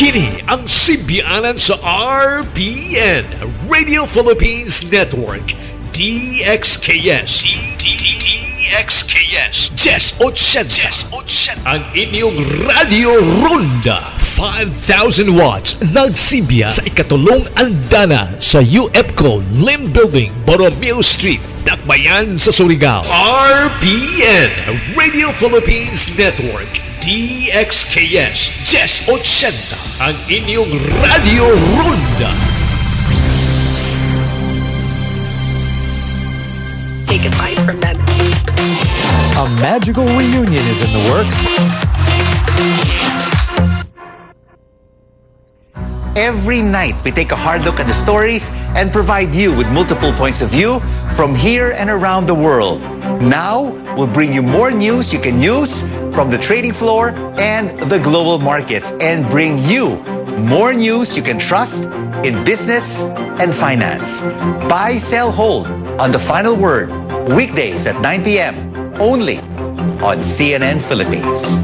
Kini ang simbianan sa RPN Radio Philippines Network DXKS DXKS 1080 ang inyong Radio Ronda 5,000 watts nagsimbiya sa ikatulong andana sa UFCO Lim Building, Borromeo Street, Dakbayan sa Surigao. RPN Radio Philippines Network DXKS 1080 ang inyong Radio Ronda. Take advice from them. A magical reunion is in the works. Every night, we take a hard look at the stories and provide you with multiple points of view from here and around the world. Now, we'll bring you more news you can use from the trading floor and the global markets, and bring you more news you can trust in business and finance. Buy, sell, hold on The Final Word, weekdays at 9 p.m. only on CNN Philippines.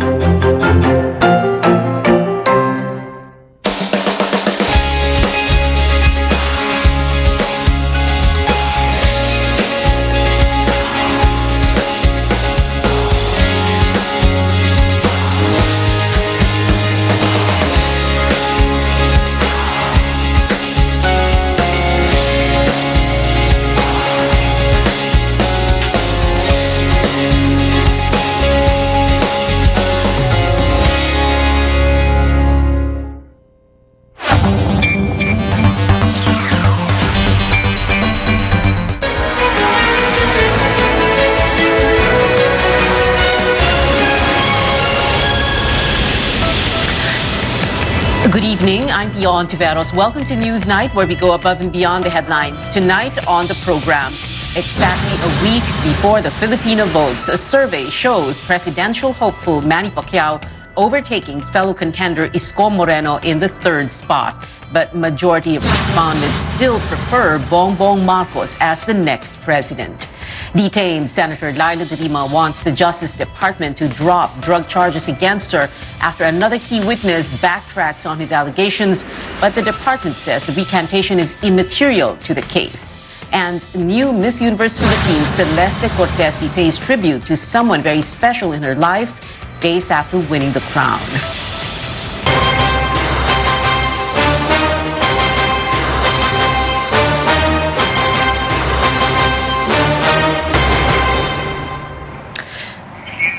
Good evening, I'm Pion Tiveros. Welcome to Newsnight, where we go above and beyond the headlines. Tonight on the program, exactly a week before the Filipino votes, a survey shows presidential hopeful Manny Pacquiao overtaking fellow contender Isko Moreno in the third spot. But majority of respondents still prefer Bongbong Marcos as the next president. Detained Senator Laila de Lima wants the Justice Department to drop drug charges against her after another key witness backtracks on his allegations, but the department says the recantation is immaterial to the case. And new Miss Universe Philippines Celeste Cortesi pays tribute to someone very special in her life days after winning the crown.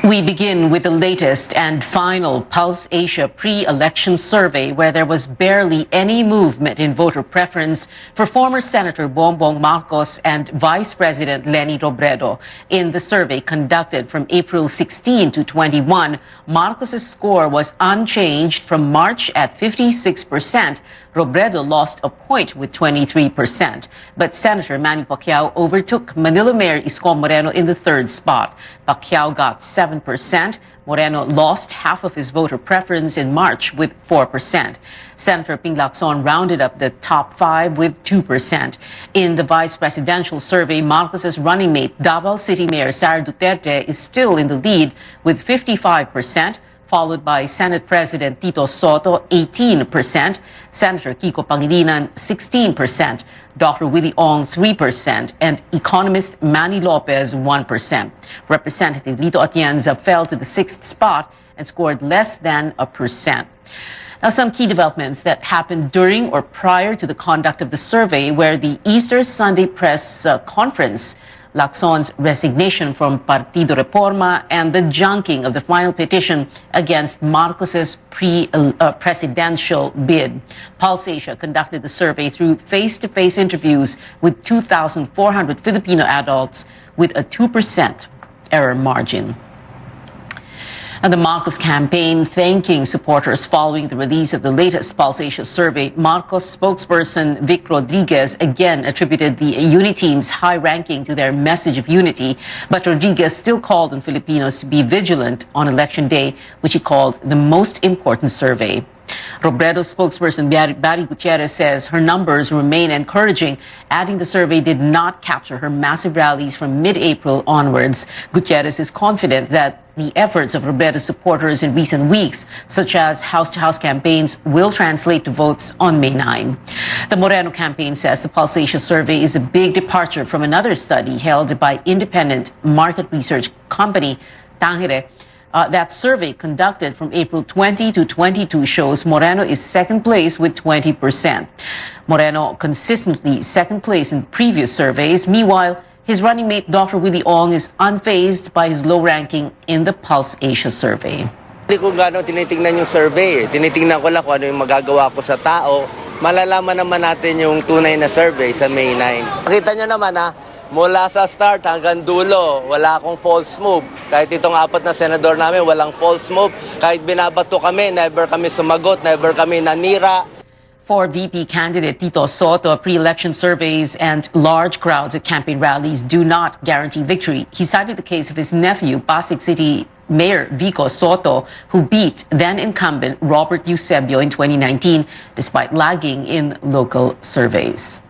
We begin with the latest and final Pulse Asia pre-election survey, where there was barely any movement in voter preference for former Senator Bongbong Marcos and Vice President Leni Robredo. In the survey conducted from April 16 to 21, Marcos's score was unchanged from March at 56%. Robredo lost a point with 23%. But Senator Manny Pacquiao overtook Manila Mayor Isko Moreno in the third spot. Pacquiao got 7%. Moreno lost half of his voter preference in March with 4%. Senator Ping Lacson rounded up the top five with 2%. In the vice presidential survey, Marcos's running mate, Davao City Mayor Sara Duterte, is still in the lead with 55%. Followed by Senate President Tito Soto, 18%, Senator Kiko Pangilinan, 16%, Dr. Willie Ong, 3%, and economist Manny Lopez, 1%. Representative Lito Atienza fell to the sixth spot and scored less than 1%. Now, some key developments that happened during or prior to the conduct of the survey, where the Easter Sunday press conference, Lacson's resignation from Partido Reforma, and the junking of the final petition against Marcos's presidential bid. Pulse Asia conducted the survey through face-to-face interviews with 2,400 Filipino adults with a 2% error margin. And the Marcos campaign thanking supporters following the release of the latest Pulse Asia survey. Marcos spokesperson Vic Rodriguez again attributed the Uniteam's high ranking to their message of unity, but Rodriguez still called on Filipinos to be vigilant on Election Day, which he called the most important survey. Robredo spokesperson Barry Gutierrez says her numbers remain encouraging, adding the survey did not capture her massive rallies from mid-April onwards. Gutierrez is confident that the efforts of Robredo supporters in recent weeks, such as house-to-house campaigns, will translate to votes on May 9. The Moreno campaign says the Pulse Asia survey is a big departure from another study held by independent market research company Tangere. That survey conducted from April 20 to 22 shows Moreno is second place with 20%. Moreno consistently second place in previous surveys. Meanwhile, his running mate, Dr. Willie Ong, is unfazed by his low ranking in the Pulse Asia survey. Hindi ko gano'n tinitingnan yung survey. Tinitingnan ko lang kung ano yung magagawa ko sa tao. Malalaman naman natin yung tunay na survey sa May 9. Makita nyo naman mula sa start hanggang dulo, wala akong false move. Kahit itong 4 na senador namin, walang false move. Kahit binabato kami, never kami sumagot, never kami nanira. For VP candidate Tito Soto, pre-election surveys and large crowds at campaign rallies do not guarantee victory. He cited the case of his nephew, Pasig City Mayor Vico Soto, who beat then-incumbent Robert Eusebio in 2019, despite lagging in local surveys.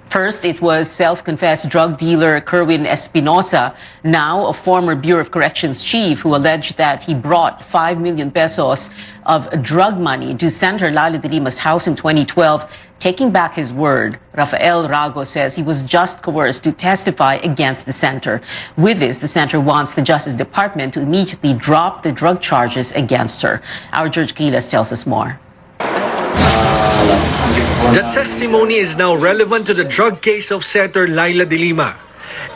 First, it was self-confessed drug dealer Kerwin Espinosa, now a former Bureau of Corrections chief, who alleged that he brought 5 million pesos of drug money to Senator Laila de Lima's house in 2012. Taking back his word, Rafael Rago says he was just coerced to testify against the senator. With this, the senator wants the Justice Department to immediately drop the drug charges against her. Our George Quiles tells us more. The testimony is now relevant to the drug case of Senator Laila de Lima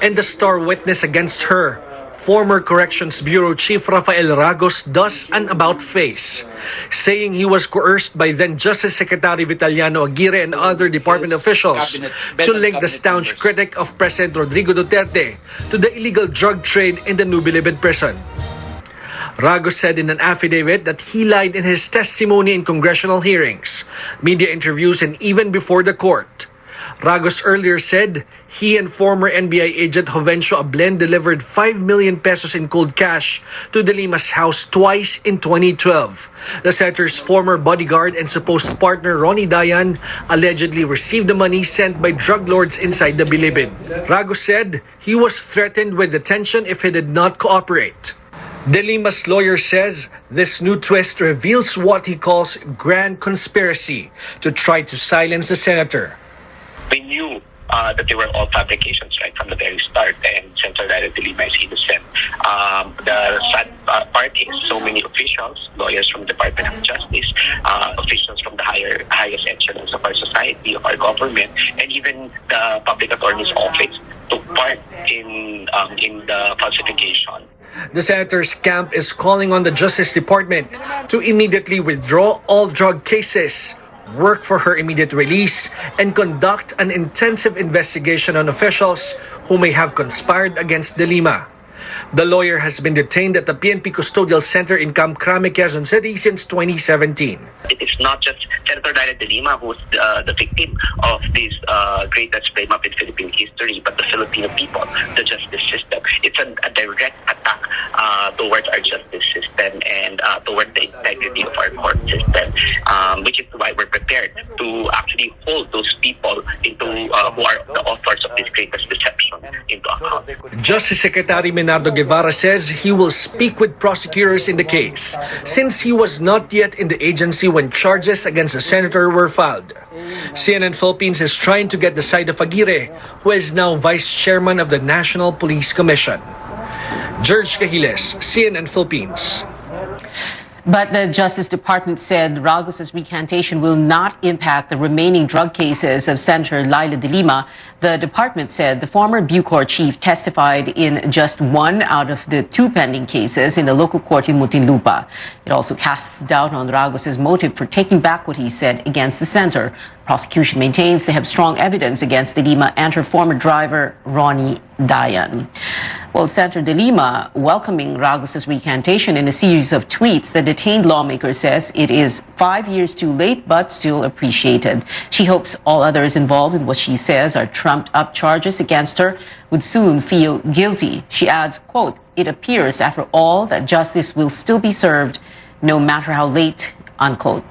and the star witness against her, former Corrections Bureau Chief Rafael Ragos, does an about-face, saying he was coerced by then Justice Secretary Vitaliano Aguirre and other department officials to link the staunch critic of President Rodrigo Duterte to the illegal drug trade in the New Bilibid prison. Ragos said in an affidavit that he lied in his testimony in congressional hearings, media interviews, and even before the court. Ragos earlier said he and former NBI agent Jovencio Ablen delivered 5 million pesos in cold cash to De Lima's house twice in 2012. The senator's former bodyguard and supposed partner Ronnie Dayan allegedly received the money sent by drug lords inside the Bilibid. Ragos said he was threatened with detention if he did not cooperate. De Lima's lawyer says this new twist reveals what he calls grand conspiracy to try to silence the senator. We knew that they were all fabrications right from the very start, and Senator Laila de Lima is innocent. The sad part is so many officials, lawyers from the Department of Justice, officials from the highest echelons of our society, of our government, and even the public attorney's office took part in the falsification. The senator's camp is calling on the Justice Department to immediately withdraw all drug cases, work for her immediate release, and conduct an intensive investigation on officials who may have conspired against De Lima. The lawyer has been detained at the PNP Custodial Center in Camp Crame, Quezon City since 2017. It is not just Senator Laila de Lima who's the victim of this greatest frame up in Philippine history, but the Filipino people, the justice system. It's a direct attack towards our justice system and toward the integrity of our court system, which is why we're prepared to actually hold those people into who are the authors of this greatest deception into account. Justice Secretary Menardo Guevara says he will speak with prosecutors in the case, since he was not yet in the agency when charges against the senator were filed. CNN Philippines is trying to get the side of Aguirre, who is now vice chairman of the National Police Commission. George Cahiles, CNN Philippines. But the Justice Department said Ragos' recantation will not impact the remaining drug cases of Senator Laila de Lima. The department said the former Bucor chief testified in just one out of the 2 pending cases in the local court in Muntinlupa. It also casts doubt on Ragos' motive for taking back what he said against the senator. Prosecution maintains they have strong evidence against de Lima and her former driver, Ronnie Dayan. Well, Senator De Lima welcoming Ragos' recantation in a series of tweets. The detained lawmaker says it is 5 years too late, but still appreciated. She hopes all others involved in what she says are trumped-up charges against her would soon feel guilty. She adds, quote, "It appears, after all, that justice will still be served, no matter how late," unquote.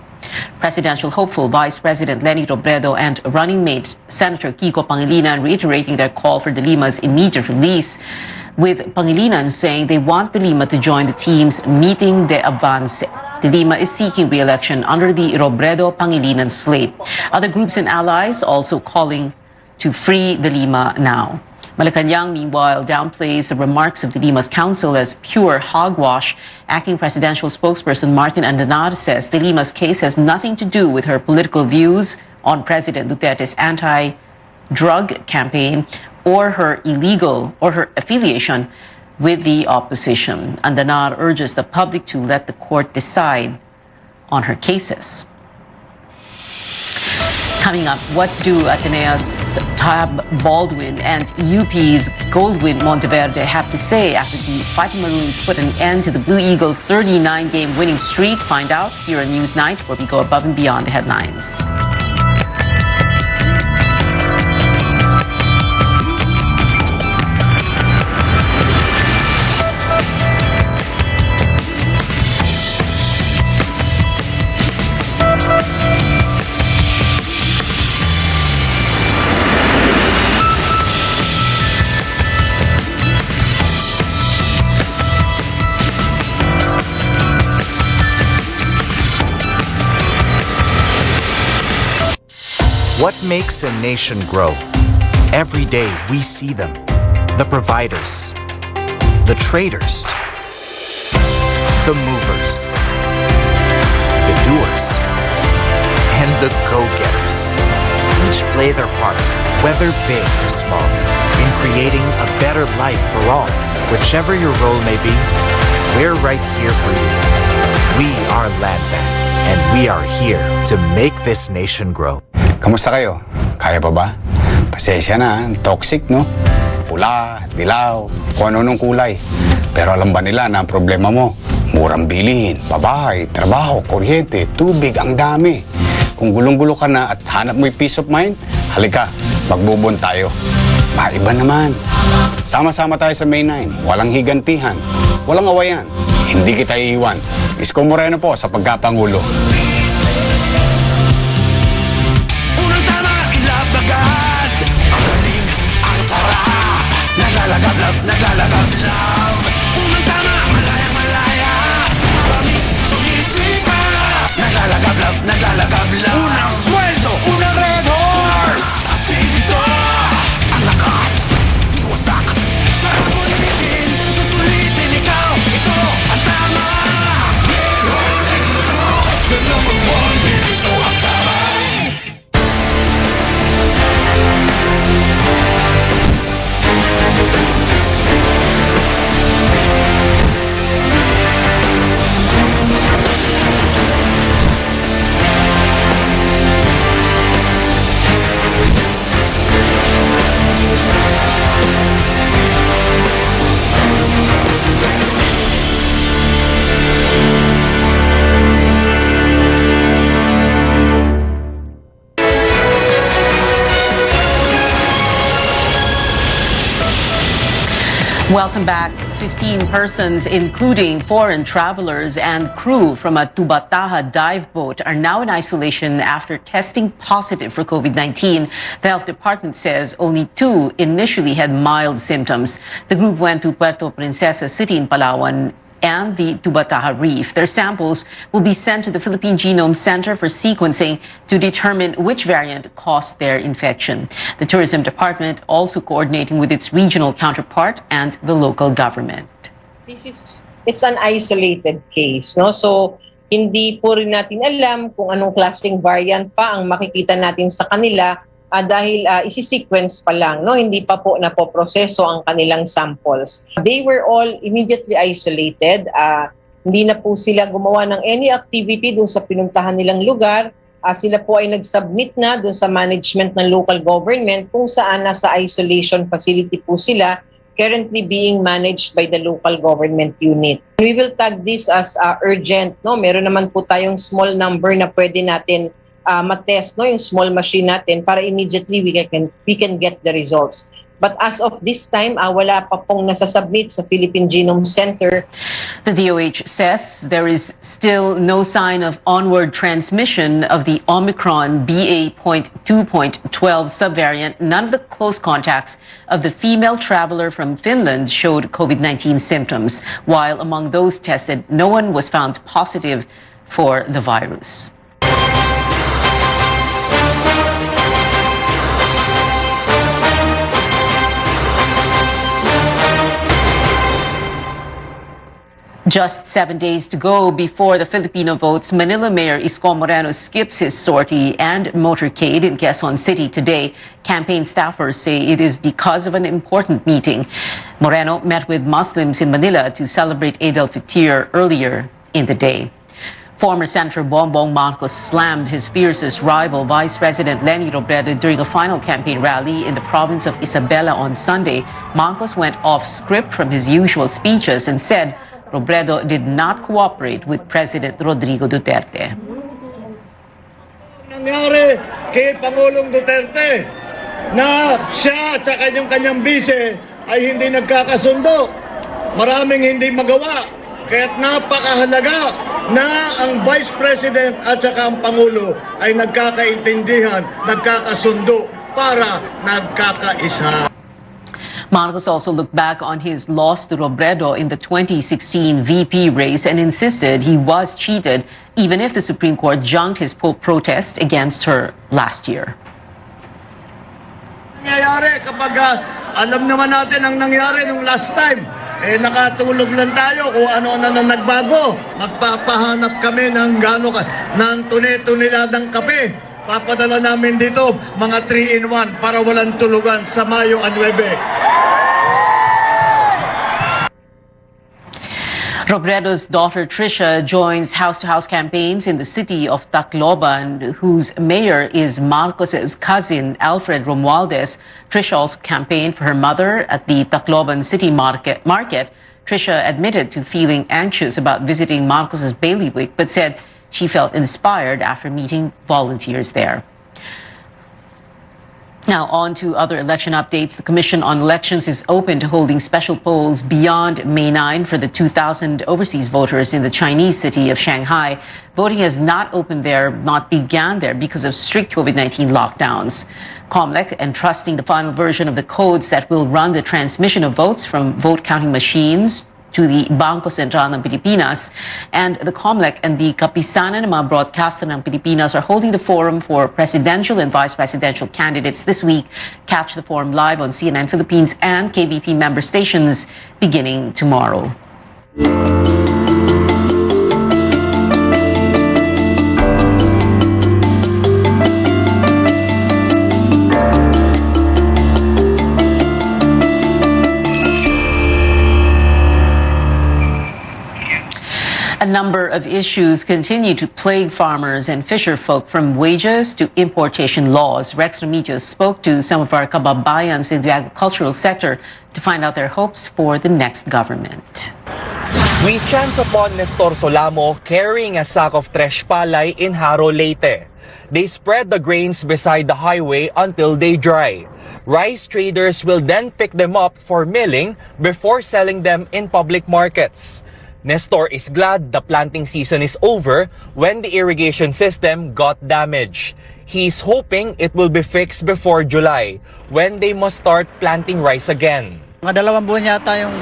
Presidential hopeful Vice President Leni Robredo and running mate Senator Kiko Pangilinan reiterating their call for De Lima's immediate release, with Pangilinan saying they want De Lima to join the team's Meeting de Avance. De Lima is seeking re-election under the Robredo-Pangilinan slate. Other groups and allies also calling to free De Lima now. Malacanang, meanwhile, downplays the remarks of De Lima's counsel as pure hogwash. Acting presidential spokesperson Martin Andanar says De Lima's case has nothing to do with her political views on President Duterte's anti-drug campaign or her affiliation with the opposition. Andanar urges the public to let the court decide on her cases. Coming up, what do Atenea's Tab Baldwin and UP's Goldwyn Monteverde have to say after the Fighting Maroons put an end to the Blue Eagles' 39-game winning streak? Find out here on Newsnight, where we go above and beyond the headlines. What makes a nation grow? Every day we see them. The providers, the traders, the movers, the doers, and the go-getters. Each play their part, whether big or small, in creating a better life for all. Whichever your role may be, we're right here for you. We are Land Bank, and we are here to make this nation grow. Kamusta kayo? Kaya pa ba? Pasensya na, toxic, no? Pula, dilaw, kung ano nung kulay. Pero alam ba nila na ang problema mo? Murang bilihin, babae, trabaho, kuryente, tubig, ang dami. Kung gulong-gulo ka na at hanap mo'y peace of mind, halika, magbubon tayo. Maiba naman. Sama-sama tayo sa May 9. Walang higantihan, walang awayan. Hindi kita iiwan. Isko Moreno po sa pagkapangulo. Naglalagablab. Unang tama, malayang-malaya. Promise, sumisipa. Naglalagablab. Unang sweldo, unang red horse. Espiritu, ang lakas. Iwasak, sarap mo ibitin. Susulitin ikaw, ito ang tama. Red horse extra strong. The number one, ito ang tama. Welcome back. 15 persons, including foreign travelers and crew from a Tubataha dive boat, are now in isolation after testing positive for COVID-19. The health department says only 2 initially had mild symptoms. The group went to Puerto Princesa City in Palawan and the Tubataha Reef. Their samples will be sent to the Philippine Genome Center for sequencing to determine which variant caused their infection. The Tourism Department also coordinating with its regional counterpart and the local government. It's an isolated case, no? So hindi po rin natin alam kung anong klaseng variant pa ang makikita natin sa kanila dahil isi-sequence pa lang, no? Hindi pa po napoproseso ang kanilang samples. They were all immediately isolated. Hindi na po sila gumawa ng any activity dun sa pinuntahan nilang lugar. Sila po ay nag-submit na dun sa management ng local government kung saan nasa isolation facility po sila. currently being managed by the local government unit. We will tag this as urgent. No? Meron naman po tayong small number na pwede natin matest, no? Yung small machine natin para immediately we can get the results. But as of this time, wala pa pong nasasubmit sa Philippine Genome Center. The DOH says there is still no sign of onward transmission of the Omicron BA.2.12 subvariant. None of the close contacts of the female traveler from Finland showed COVID-19 symptoms, while among those tested, no one was found positive for the virus. Just 7 days to go before the Filipino votes, Manila Mayor Isko Moreno skips his sortie and motorcade in Quezon City today. Campaign staffers say it is because of an important meeting. Moreno met with Muslims in Manila to celebrate Eid al-Fitr earlier in the day. Former Senator Bongbong Marcos slammed his fiercest rival, Vice President Leni Robredo, during a final campaign rally in the province of Isabela on Sunday. Marcos went off script from his usual speeches and said Robredo did not cooperate with President Rodrigo Duterte. Nangyari kay Pangulong Duterte na siya at kanyang bise ay hindi nagkakasundo. Maraming hindi magawa. Kaya't napakahalaga na ang Vice President at saka ang Pangulo ay nagkakaintindihan, nagkakasundo para nagkakaisa. Marcos also looked back on his loss to Robredo in the 2016 VP race and insisted he was cheated, even if the Supreme Court junked his protest against her last year. Nangyayari kapag alam naman natin ang nangyari nung last time, nakatulog lang tayo kung ano na nagbago. Magpapahanap kami ng ng tune-tuneladang kape. Papadala namin dito mga 3-in-1 para walang tulugan sa Mayo 9. Robredo's daughter Trisha joins house-to-house campaigns in the city of Tacloban, whose mayor is Marcos's cousin, Alfred Romualdez. Trisha also campaigned for her mother at the Tacloban City Market. Trisha admitted to feeling anxious about visiting Marcos's bailiwick, but said she felt inspired after meeting volunteers there. Now, on to other election updates. The Commission on Elections is open to holding special polls beyond May 9 for the 2,000 overseas voters in the Chinese city of Shanghai. Voting has not began there because of strict COVID-19 lockdowns. COMELEC entrusting the final version of the codes that will run the transmission of votes from vote counting machines to the Bangko Sentral ng Pilipinas, and the COMELEC and the Kapisanan ng mga Broadcaster ng Pilipinas are holding the forum for presidential and vice presidential candidates this week. Catch the forum live on CNN Philippines and KBP member stations beginning tomorrow. A number of issues continue to plague farmers and fisherfolk, from wages to importation laws. Rex Remedios spoke to some of our kababayans in the agricultural sector to find out their hopes for the next government. We chance upon Nestor Solamo carrying a sack of tresh palay in Haro, Leyte. They spread the grains beside the highway until they dry. Rice traders will then pick them up for milling before selling them in public markets. Nestor is glad the planting season is over when the irrigation system got damaged. He's hoping it will be fixed before July, when they must start planting rice again. Mga 2 buwan yata yung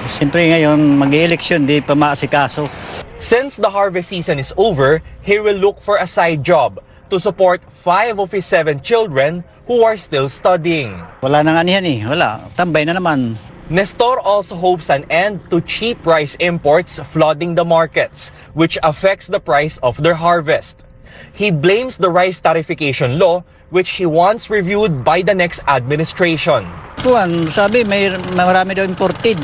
siyempre ngayon mag-election, di pa maasikaso. Since the harvest season is over, he will look for a side job to support 5 of his 7 children who are still studying. Wala nang anihan wala. Tambay na naman. Nestor also hopes an end to cheap rice imports flooding the markets, which affects the price of their harvest. He blames the rice tariffication law, which he wants reviewed by the next administration. Kuwan, sabi may marami daw imported.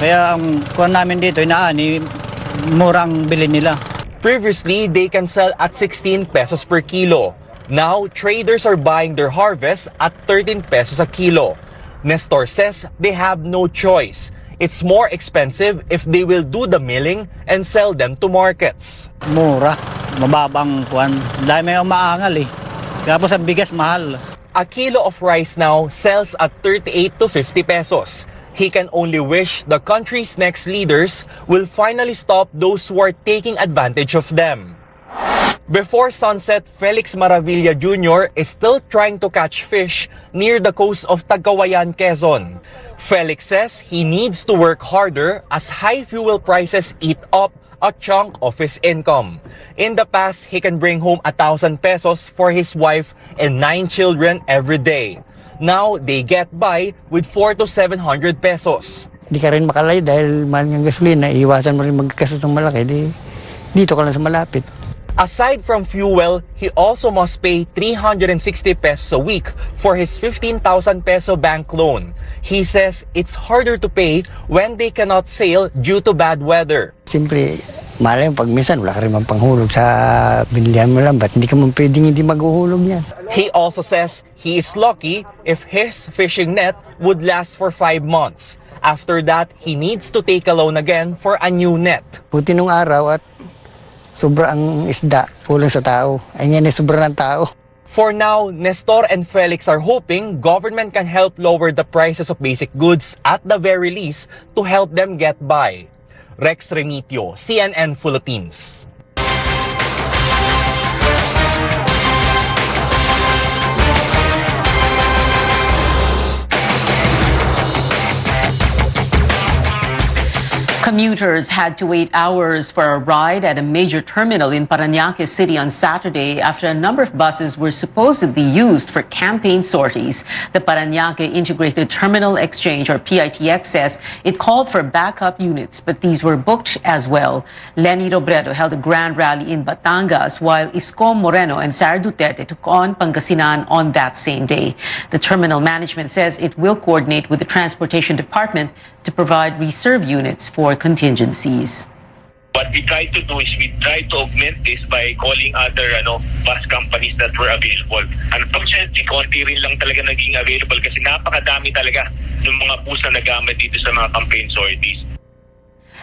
Kaya ang kuwan namin dito, inaani, murang bilhin nila. Previously, they can sell at 16 pesos per kilo. Now, traders are buying their harvest at 13 pesos a kilo. Nestor says they have no choice. It's more expensive if they will do the milling and sell them to markets. Mura, mababang kuwan. Dahil may umaangal eh. Tapos ang bigas mahal. A kilo of rice now sells at 38 to 50 pesos. He can only wish the country's next leaders will finally stop those who are taking advantage of them. Before sunset, Felix Maravilla Jr. is still trying to catch fish near the coast of Tagawayan, Quezon. Felix says he needs to work harder as high fuel prices eat up a chunk of his income. In the past, he can bring home 1,000 pesos for his wife and 9 children every day. Now, they get by with 400 to 700 pesos. Hindi ka rin makalay dahil mahal ng gasolina. Iwasan mo rin magkastos ng malaki. Dito ka lang sa malapit. Aside from fuel, he also must pay 360 pesos a week for his 15,000 peso bank loan. He says it's harder to pay when they cannot sail due to bad weather. Siyempre, mahal yung pag minsan wala ka rin panghulog sa binilihan mo lang. Ba't hindi ka man pwedeng hindi maghuhulog niyan? He also says he is lucky if his fishing net would last for 5 months. After that, he needs to take a loan again for a new net. Puti nung araw at sobra ang isda, kulang sa tao. Ay yan, sobra ng tao. For now, Nestor and Felix are hoping government can help lower the prices of basic goods at the very least to help them get by. Rex Remitio, CNN Philippines. Commuters had to wait hours for a ride at a major terminal in Parañaque City on Saturday after a number of buses were supposedly used for campaign sorties. The Parañaque Integrated Terminal Exchange, or PITX, says it called for backup units, but these were booked as well. Leni Robredo held a grand rally in Batangas, while Isko Moreno and Sara Duterte took on Pangasinan on that same day. The terminal management says it will coordinate with the Transportation Department to provide reserve units for contingencies. What we try to do is we try to augment this by calling other bus companies that were available. Unfortunately, konti rin lang talaga naging available kasi napakadami talaga yung mga bus na nagamit dito sa mga campaign sorties.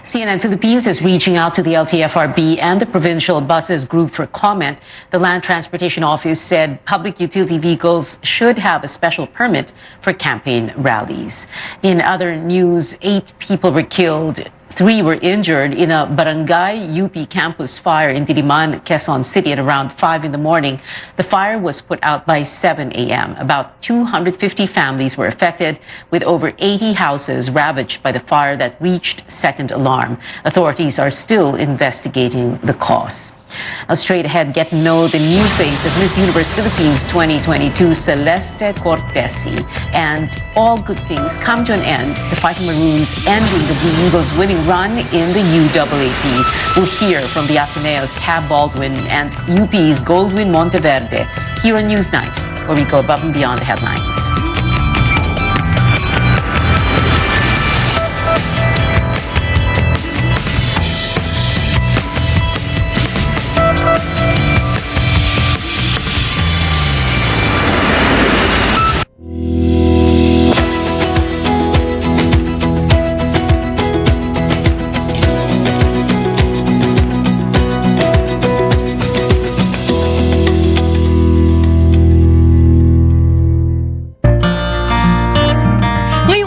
CNN Philippines is reaching out to the LTFRB and the provincial buses group for comment. The Land Transportation Office said public utility vehicles should have a special permit for campaign rallies. In other news, 8 people were killed. 3 were injured in a barangay UP campus fire in Diliman, Quezon City at around 5 in the morning. The fire was put out by 7 a.m. About 250 families were affected, with over 80 houses ravaged by the fire that reached second alarm. Authorities are still investigating the cause. Now, straight ahead, get to know the new face of Miss Universe Philippines 2022, Celeste Cortesi. And all good things come to an end. The Fighting Maroons ending the Blue Eagles' winning run in the UAAP. We'll hear from the Ateneo's Tab Baldwin and UP's Goldwyn Monteverde here on Newsnight, where we go above and beyond the headlines.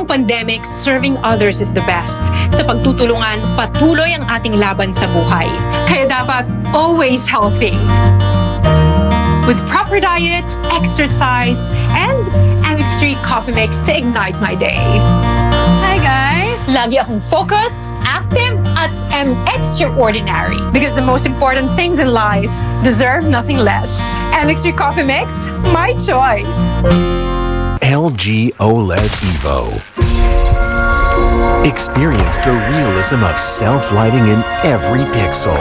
Pandemic, serving others is the best. Sa pagtutulungan, patuloy ang ating laban sa buhay. Kaya dapat always healthy. With proper diet, exercise, and MX3 coffee mix to ignite my day. Hi guys! Lagi akong focused, active, at MX Your Ordinary. Because the most important things in life deserve nothing less. MX3 coffee mix, my choice. LG OLED Evo. Experience the realism of self-lighting in every pixel.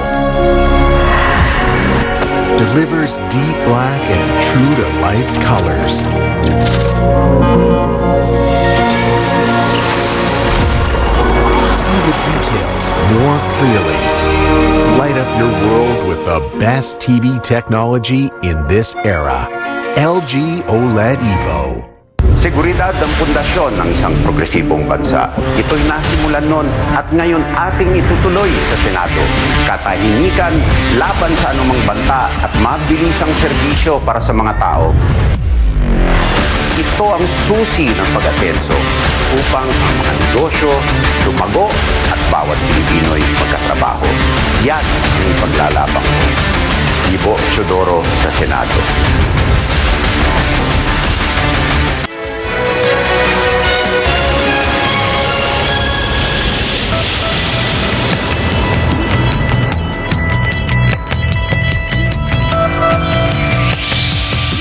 Delivers deep black and true-to-life colors. See the details more clearly. Light up your world with the best TV technology in this era. LG OLED Evo. Seguridad ang pundasyon ng isang progresibong bansa. Ito'y nasimulan noon at ngayon ating itutuloy sa Senado. Katahimikan, laban sa anumang banta at mabilisang serbisyo para sa mga tao. Ito ang susi ng pag-asenso upang ang mga negosyo lumago at bawat Pilipino'y magkatrabaho. Yan ang paglalabang ko. Ibo Chodoro sa Senado.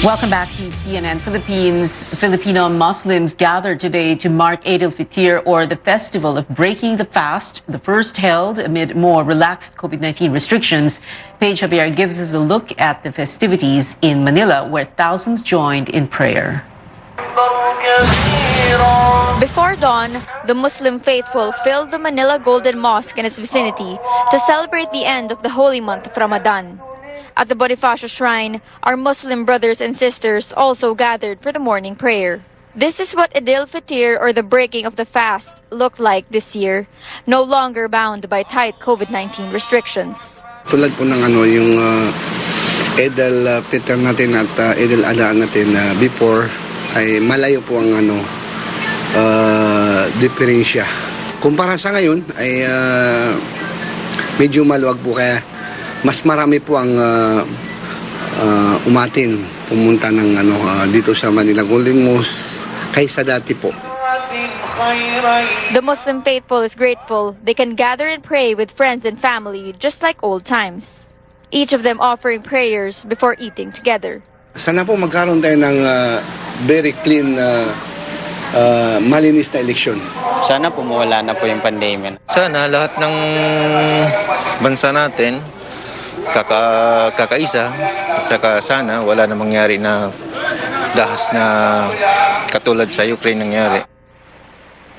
Welcome back to CNN Philippines. Filipino Muslims gathered today to mark Eid al-Fitr, or the festival of breaking the fast, the first held amid more relaxed COVID-19 restrictions. Paige Javier gives us a look at the festivities in Manila, where thousands joined in prayer. Before dawn, the Muslim faithful filled the Manila Golden Mosque and its vicinity to celebrate the end of the holy month of Ramadan. At the Bonifacio Shrine, our Muslim brothers and sisters also gathered for the morning prayer. This is what Eid al-Fitr, or the breaking of the fast, looked like this year, no longer bound by tight COVID-19 restrictions. Tulad po ng yung Eid al-Fitr natin at Eid al-Adha natin before, ay malayo po ang diferensya. Kumpara sa ngayon ay medyo maluwag po, kaya mas marami po ang umatin pumunta ng dito sa Manila Golden Mosque kaysa dati po. The Muslim faithful is grateful they can gather and pray with friends and family just like old times. Each of them offering prayers before eating together. Sana po magkaroon tayo ng very clean, malinis na eleksyon. Sana po mawala na po yung pandemya. Sana lahat ng bansa natin kakaisa, at saka sana wala na mangyari na dahas na katulad sa Ukraine nangyari.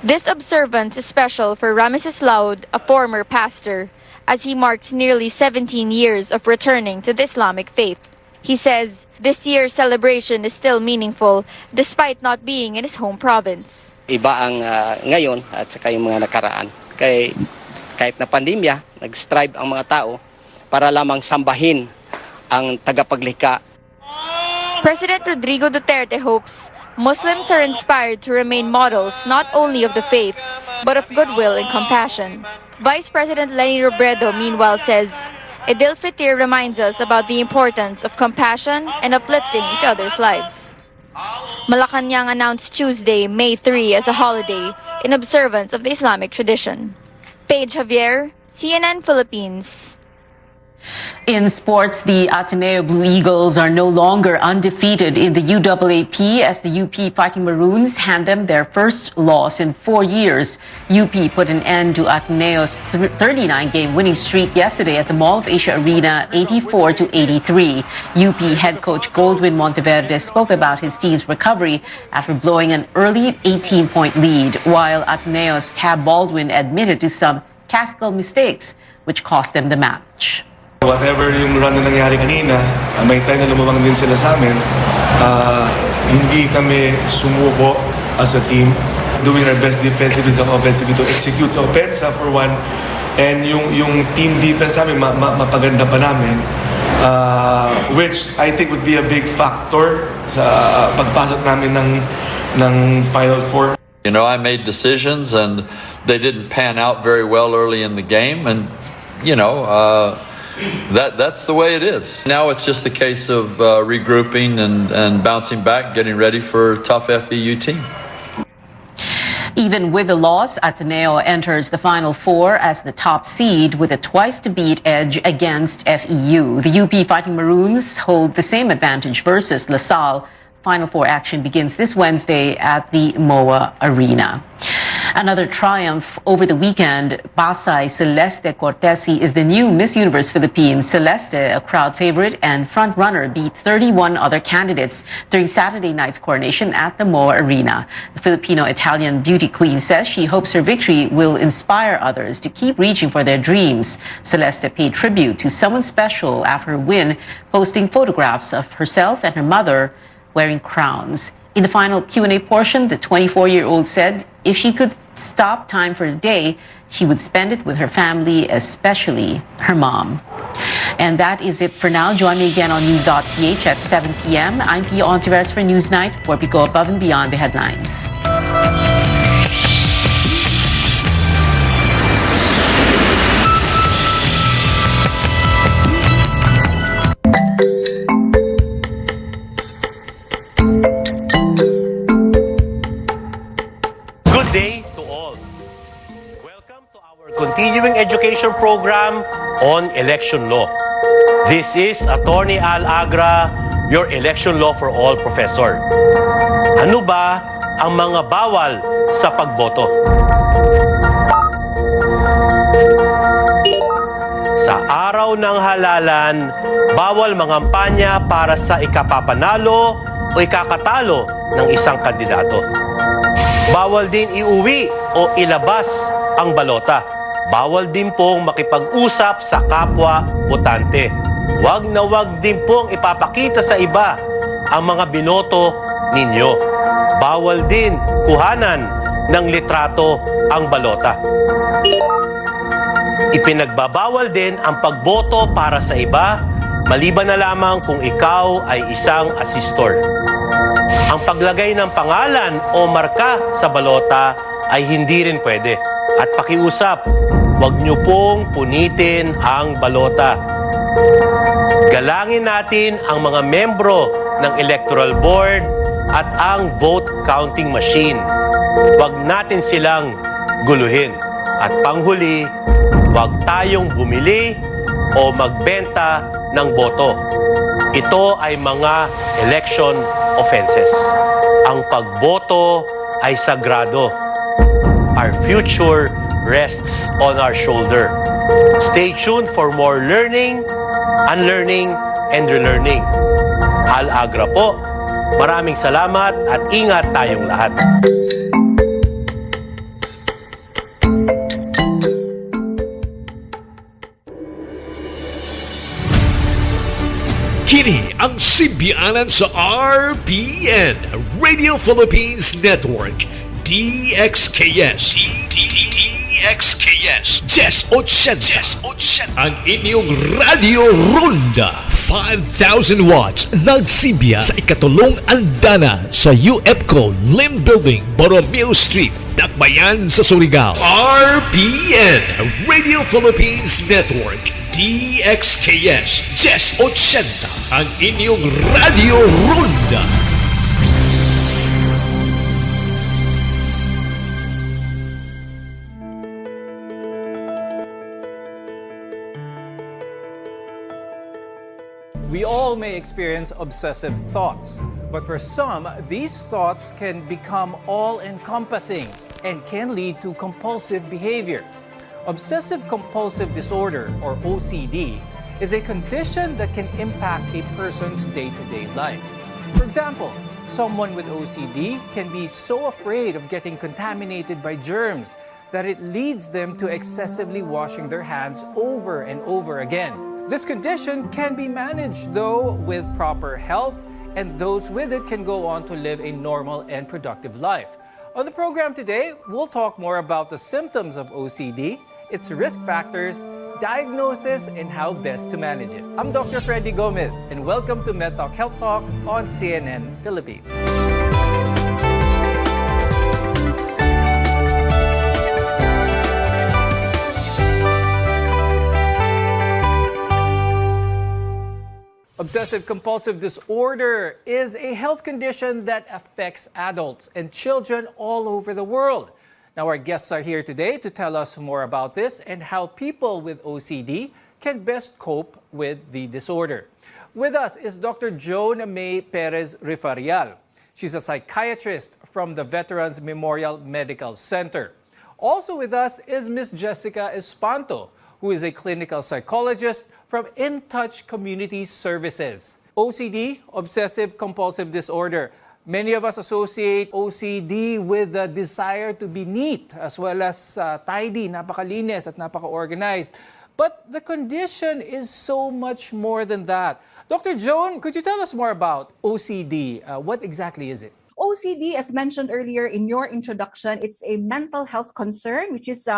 This observance is special for Ramesses Laud, a former pastor, as he marks nearly 17 years of returning to the Islamic faith. He says this year's celebration is still meaningful despite not being in his home province. Iba ang ngayon at saka yung mga nakaraan. Kahit na pandemya, nag-strive ang mga tao para lamang sambahin ang tagapaglikha. President Rodrigo Duterte hopes Muslims are inspired to remain models not only of the faith, but of goodwill and compassion. Vice President Leni Robredo, meanwhile, says Eid al-Fitr reminds us about the importance of compassion and uplifting each other's lives. Malacanang announced Tuesday, May 3, as a holiday in observance of the Islamic tradition. Paige Javier, CNN Philippines. In sports, the Ateneo Blue Eagles are no longer undefeated in the UAAP as the UP Fighting Maroons hand them their first loss in 4 years. UP put an end to Ateneo's 39-game winning streak yesterday at the Mall of Asia Arena, 84-83. UP head coach Goldwyn Monteverde spoke about his team's recovery after blowing an early 18-point lead, while Ateneo's Tab Baldwin admitted to some tactical mistakes which cost them the match. Whatever yung run na nangyari kanina, may time na lumabang din sila sa amin. Hindi kami sumuko as a team, doing our best defensively and offensively to execute sa opensa for one, and yung team defense namin mapaganda pa namin, which I think would be a big factor sa pagpasok namin ng Final Four. You know, I made decisions and they didn't pan out very well early in the game, and you know, that's the way it is. Now it's just a case of regrouping and bouncing back, getting ready for a tough FEU team. Even with the loss, Ateneo enters the Final Four as the top seed with a twice-to-beat edge against FEU. The UP Fighting Maroons hold the same advantage versus LaSalle. Final Four action begins this Wednesday at the MOA Arena. Another triumph over the weekend. Pasay Celeste Cortesi is the new Miss Universe Philippines. Celeste, a crowd favorite and front-runner, beat 31 other candidates during Saturday night's coronation at the MOA Arena. The Filipino-Italian beauty queen says she hopes her victory will inspire others to keep reaching for their dreams. Celeste paid tribute to someone special after her win, posting photographs of herself and her mother wearing crowns. In the final Q&A portion, the 24-year-old said if she could stop time for a day, she would spend it with her family, especially her mom. And that is it for now. Join me again on News.ph at 7 p.m. I'm Pia Ontiveros for Newsnight, where we go above and beyond the headlines. Good day to all. Welcome to our continuing education program on election law. This is Attorney Al Agra, your election law for all professor. Ano ba ang mga bawal sa pagboto? Sa araw ng halalan, bawal mangampanya para sa ikapapanalo o ikakatalo ng isang kandidato. Bawal din iuwi o ilabas ang balota. Bawal din pong makipag-usap sa kapwa botante. Wag na wag din pong ipapakita sa iba ang mga binoto ninyo. Bawal din kuhanan ng litrato ang balota. Ipinagbabawal din ang pagboto para sa iba, maliban na lamang kung ikaw ay isang asistor. Ang paglagay ng pangalan o marka sa balota ay hindi rin pwede. At pakiusap, huwag niyo pong punitin ang balota. Galangin natin ang mga membro ng Electoral Board at ang vote counting machine. Huwag natin silang guluhin. At panghuli, huwag tayong bumili o magbenta ng boto. Ito ay mga election offenses. Ang pagboto ay sagrado. Our future rests on our shoulder. Stay tuned for more learning, unlearning, and relearning. Al Agra po. Maraming salamat at ingat tayong lahat. Kini ang simbiyanan sa RPN, Radio Philippines Network, DXKS. DXKS. 1080. Ang inyong Radio Ronda. 5,000 watts. Nagsimbiya sa ikatulong andana sa UFCO Lim Building, Borromeo Street, Dakbayan sa Surigao. RPN, Radio Philippines Network. DXKS 1080, ang inyong Radio Ronda. We all may experience obsessive thoughts, but for some, these thoughts can become all-encompassing and can lead to compulsive behavior. Obsessive-compulsive disorder, or OCD, is a condition that can impact a person's day-to-day life. For example, someone with OCD can be so afraid of getting contaminated by germs that it leads them to excessively washing their hands over and over again. This condition can be managed, though, with proper help, and those with it can go on to live a normal and productive life. On the program today, we'll talk more about the symptoms of OCD, its risk factors, diagnosis, and how best to manage it. I'm Dr. Freddy Gomez, and welcome to MedTalk Health Talk on CNN Philippines. Obsessive-compulsive disorder is a health condition that affects adults and children all over the world. Now, our guests are here today to tell us more about this and how people with OCD can best cope with the disorder. With us is Dr. Joan May Perez Rifarial. She's a psychiatrist from the Veterans Memorial Medical Center. Also with us is Ms. Jessica Espanto, who is a clinical psychologist from In Touch Community Services. OCD, obsessive-compulsive disorder. Many of us associate OCD with the desire to be neat as well as tidy, napakalinis at napaka-organized. But the condition is so much more than that. Dr. Joan, could you tell us more about OCD? What exactly is it? OCD, as mentioned earlier in your introduction, it's a mental health concern, which is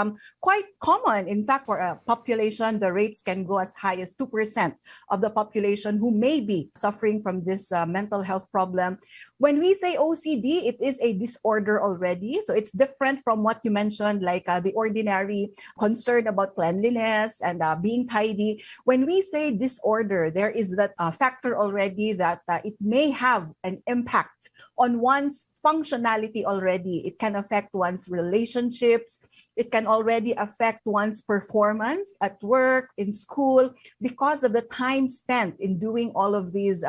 quite common. In fact, for a population, the rates can go as high as 2% of the population who may be suffering from this mental health problem. When we say OCD, it is a disorder already. So it's different from what you mentioned, like the ordinary concern about cleanliness and being tidy. When we say disorder, there is that factor already that it may have an impact on one's functionality already. It can affect one's relationships. It can already affect one's performance at work, in school, because of the time spent in doing all of these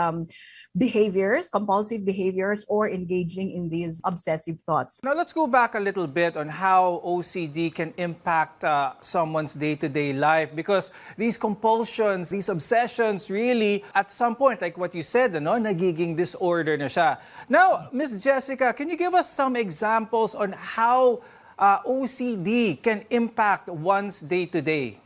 behaviors, compulsive behaviors, or engaging in these obsessive thoughts. Now let's go back a little bit on how OCD can impact someone's day-to-day life, because these compulsions, these obsessions really at some point, like what you said, nagiging disorder na siya. Now, Ms. Jessica, can you give us some examples on how OCD can impact one's day-to-day?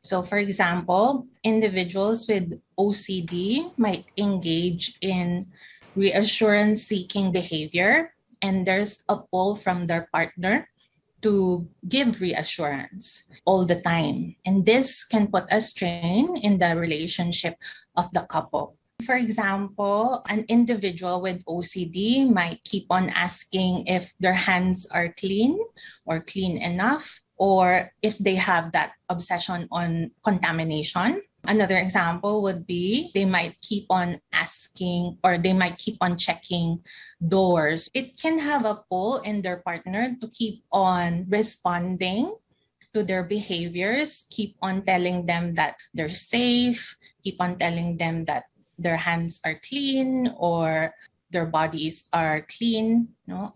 So, for example, individuals with OCD might engage in reassurance-seeking behavior, and there's a pull from their partner to give reassurance all the time. And this can put a strain in the relationship of the couple. For example, an individual with OCD might keep on asking if their hands are clean or clean enough, or if they have that obsession on contamination. Another example would be they might keep on asking, or they might keep on checking doors. It can have a pull in their partner to keep on responding to their behaviors, keep on telling them that they're safe, keep on telling them that their hands are clean or their bodies are clean,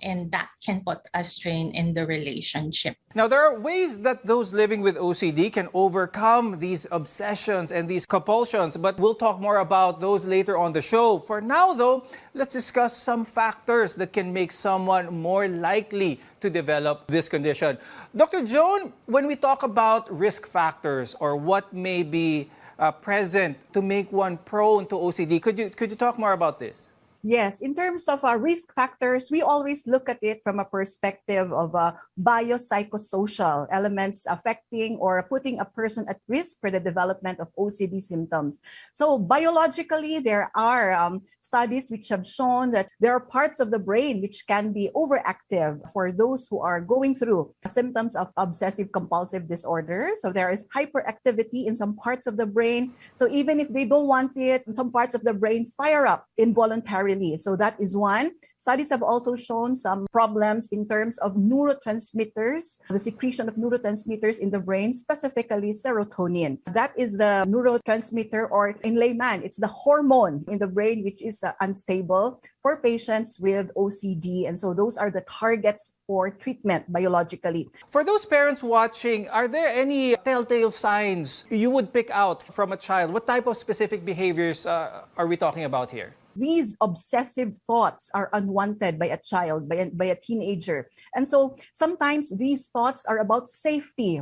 and that can put a strain in the relationship. Now, there are ways that those living with OCD can overcome these obsessions and these compulsions, but we'll talk more about those later on the show. For now, though, let's discuss some factors that can make someone more likely to develop this condition. Dr. Joan, when we talk about risk factors or what may be present to make one prone to OCD, could you talk more about this? Yes, in terms of risk factors, we always look at it from a perspective of biopsychosocial elements affecting or putting a person at risk for the development of OCD symptoms. So biologically, there are studies which have shown that there are parts of the brain which can be overactive for those who are going through symptoms of obsessive compulsive disorder. So there is hyperactivity in some parts of the brain. So even if they don't want it, some parts of the brain fire up involuntarily. So that is one. Studies have also shown some problems in terms of neurotransmitters, the secretion of neurotransmitters in the brain, specifically serotonin. That is the neurotransmitter, or in layman, it's the hormone in the brain which is unstable for patients with OCD. And so those are the targets for treatment biologically. For those parents watching, are there any telltale signs you would pick out from a child? What type of specific behaviors are we talking about here? These obsessive thoughts are unwanted by a child, by a teenager. And so sometimes these thoughts are about safety,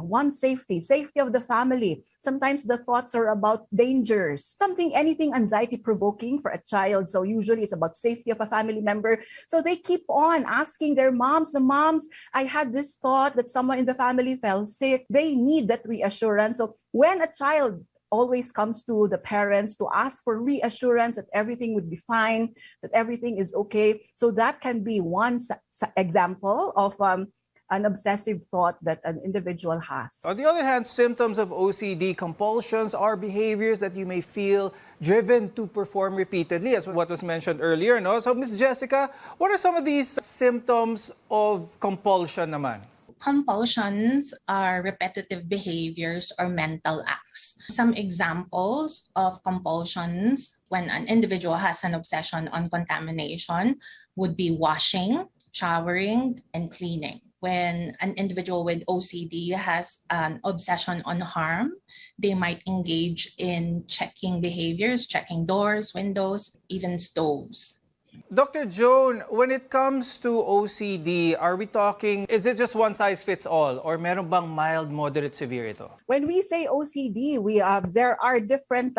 safety of the family. Sometimes the thoughts are about dangers, anything anxiety provoking for a child. So usually it's about safety of a family member. So they keep on asking their moms, I had this thought that someone in the family fell sick. They need that reassurance. So when a child always comes to the parents to ask for reassurance that everything would be fine, that everything is okay. So that can be one example of an obsessive thought that an individual has. On the other hand, symptoms of OCD compulsions are behaviors that you may feel driven to perform repeatedly, as what was mentioned earlier. So, Ms. Jessica, what are some of these symptoms of compulsion naman? Compulsions are repetitive behaviors or mental acts. Some examples of compulsions when an individual has an obsession on contamination would be washing, showering, and cleaning. When an individual with OCD has an obsession on harm, they might engage in checking behaviors, checking doors, windows, even stoves. Dr. Joan, when it comes to OCD, are we talking, is it just one size fits all or meron bang mild, moderate, severe ito? When we say OCD, there are different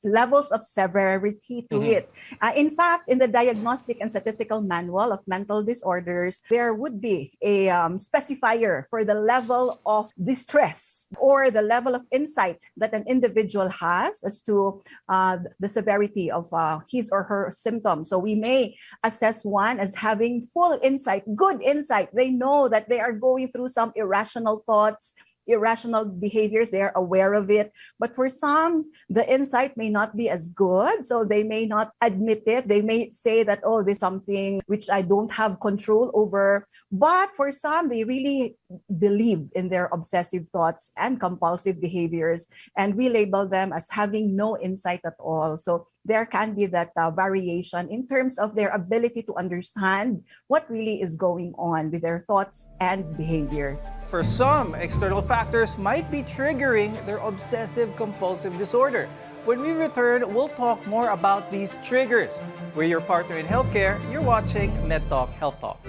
levels of severity to it. In fact, in the Diagnostic and Statistical Manual of Mental Disorders, there would be a specifier for the level of distress or the level of insight that an individual has as to the severity of his or her symptoms. So we may assess one as having full insight, good insight. They know that they are going through some irrational thoughts, irrational behaviors, they're aware of it. But for some, the insight may not be as good, so they may not admit it. They may say that, oh, this is something which I don't have control over. But for some, they really believe in their obsessive thoughts and compulsive behaviors, and we label them as having no insight at all. So there can be that variation in terms of their ability to understand what really is going on with their thoughts and behaviors. For some, external factors might be triggering their obsessive-compulsive disorder. When we return, we'll talk more about these triggers. We're your partner in healthcare. You're watching MedTalk Health Talk.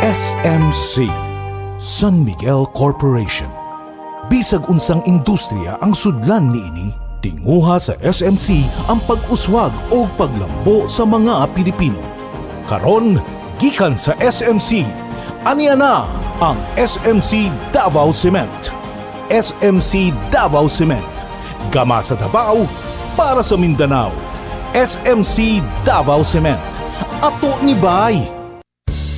SMC, San Miguel Corporation. Bisag unsang industriya ang sudlan niini, tinguha sa SMC ang pag-uswag o paglambo sa mga Pilipino. Karon, gikan sa SMC, aniya na ang SMC Davao Cement. SMC Davao Cement, gama sa Davao para sa Mindanao. SMC Davao Cement, ato ni bay.